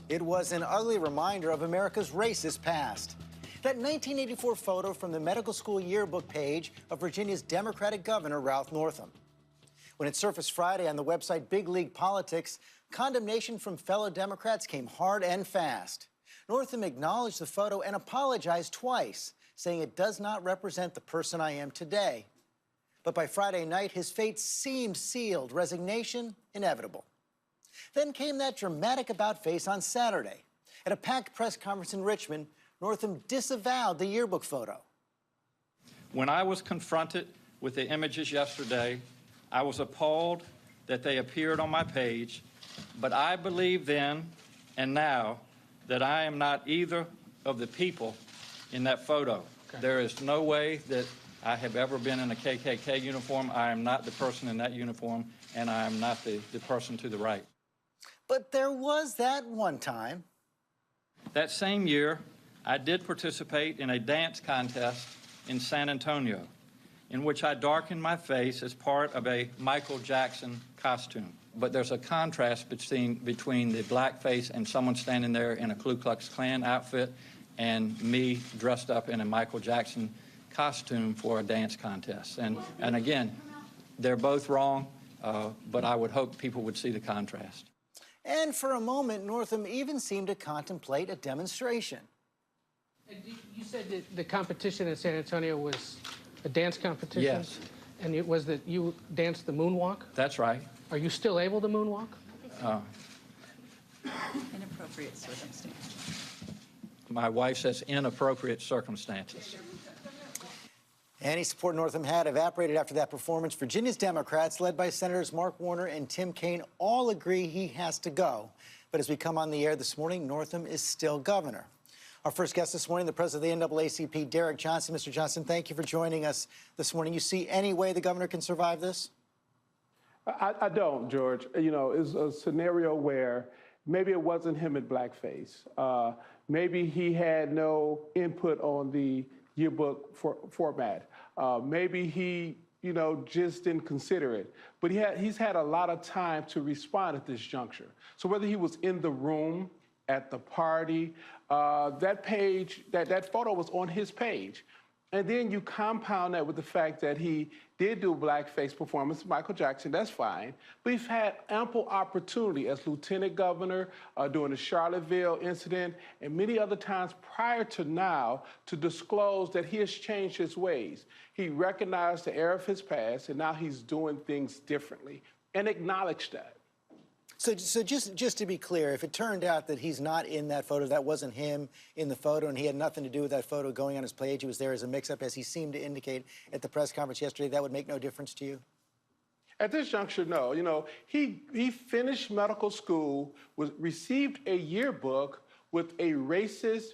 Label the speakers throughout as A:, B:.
A: It was an ugly reminder of America's racist past. That 1984 photo from the medical school yearbook page of Virginia's Democratic governor, Ralph Northam. When it surfaced Friday on the website Big League Politics, condemnation from fellow Democrats came hard and fast. Northam acknowledged the photo and apologized twice, saying it does not represent the person I am today. But by Friday night, his fate seemed sealed, resignation inevitable. Then came that dramatic about-face on Saturday. At a packed press conference in Richmond, Northam disavowed the yearbook photo.
B: When I was confronted with the images yesterday, I was appalled that they appeared on my page, but I believe then and now that I am not either of the people in that photo. Okay. There is no way that I have ever been in a KKK uniform. I am not the person in that uniform, and I am not the person to the right.
A: But there was that one time.
B: That same year, I did participate in a dance contest in San Antonio, in which I darkened my face as part of a Michael Jackson costume. But there's a contrast between the blackface and someone standing there in a Ku Klux Klan outfit and me dressed up in a Michael Jackson costume for a dance contest. And again, they're both wrong, but I would hope people would see the contrast.
A: And for a moment, Northam even seemed to contemplate a demonstration.
C: You said that the competition in San Antonio was a dance competition?
B: Yes.
C: And it was that you danced the moonwalk?
B: That's right.
C: Are you still able to moonwalk?
D: Inappropriate circumstances.
B: My wife says inappropriate circumstances.
A: Any support Northam had evaporated after that performance. Virginia's Democrats, led by Senators Mark Warner and Tim Kaine, all agree he has to go. But as we come on the air this morning, Northam is still governor. Our first guest this morning, the president of the NAACP, Derrick Johnson. Mr. Johnson, thank you for joining us this morning. You see any way the governor can survive this?
E: I don't, George. You know, it's a scenario where maybe it wasn't him in blackface. Maybe he had no input on the yearbook format. Maybe he, just didn't consider it. But he's had a lot of time to respond at this juncture. So whether he was in the room, at the party, that photo was on his page. And then you compound that with the fact that he did do a blackface performance, Michael Jackson, that's fine. But he's had ample opportunity as lieutenant governor during the Charlottesville incident and many other times prior to now to disclose that he has changed his ways. He recognized the error of his past, and now he's doing things differently and acknowledged that.
A: So just to be clear, if it turned out that he's not in that photo, that wasn't him in the photo, and he had nothing to do with that photo going on his page, he was there as a mix-up, as he seemed to indicate at the press conference yesterday, that would make no difference to you?
E: At this juncture, no. He finished medical school, received a yearbook with a racist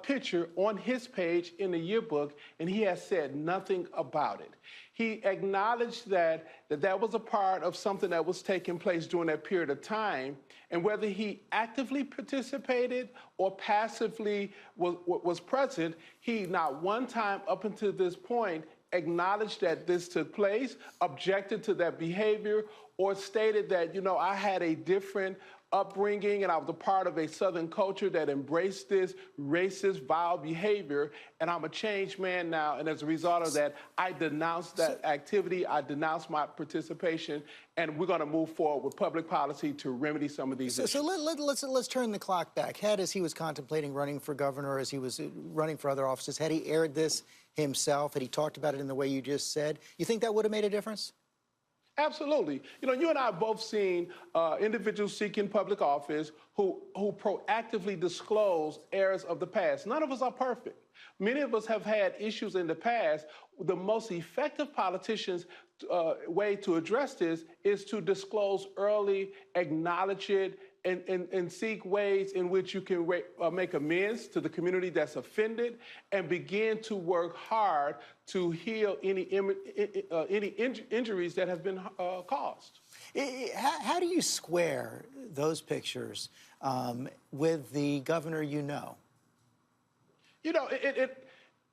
E: picture on his page in the yearbook, and he has said nothing about it. He acknowledged that was a part of something that was taking place during that period of time, and whether he actively participated or passively was present, he not one time up until this point acknowledged that this took place, objected to that behavior, or stated that, I had a different upbringing and I was a part of a Southern culture that embraced this racist, vile behavior, and I'm a changed man now, and as a result of that, I denounced that activity, I denounced my participation, and we're going to move forward with public policy to remedy some of these issues.
A: So let's turn the clock back. As he was contemplating running for governor, as he was running for other offices, had he aired this himself, had he talked about it in the way you just said, you think that would have made a difference?
E: Absolutely. You and I have both seen individuals seeking public office who proactively disclose errors of the past. None of us are perfect. Many of us have had issues in the past. The most effective politicians' way to address this is to disclose early, acknowledge it, and seek ways in which you can make amends to the community that's offended and begin to work hard to heal any injuries that have been caused.
A: How do you square those pictures with the governor you know?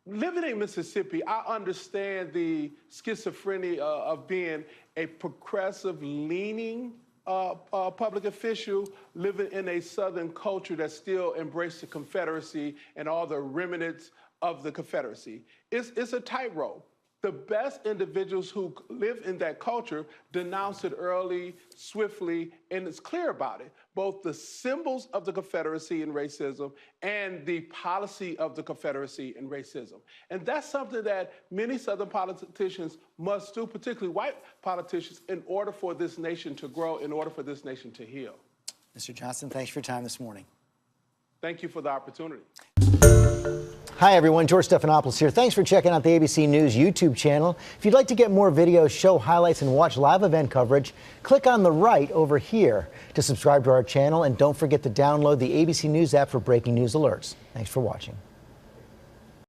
E: Living in Mississippi, I understand the schizophrenia of being a progressive-leaning public official living in a Southern culture that still embraced the Confederacy and all the remnants of the Confederacy. It's a tightrope. The best individuals who live in that culture denounce it early, swiftly, and it's clear about it. Both the symbols of the Confederacy and racism and the policy of the Confederacy and racism. And that's something that many Southern politicians must do, particularly white politicians, in order for this nation to grow, in order for this nation to heal.
A: Mr. Johnson, thanks for your time this morning.
E: Thank you for the opportunity.
A: Hi, everyone. George Stephanopoulos here. Thanks for checking out the ABC News YouTube channel. If you'd like to get more videos, show highlights, and watch live event coverage, click on the right over here to subscribe to our channel. And don't forget to download the ABC News app for breaking news alerts. Thanks for watching.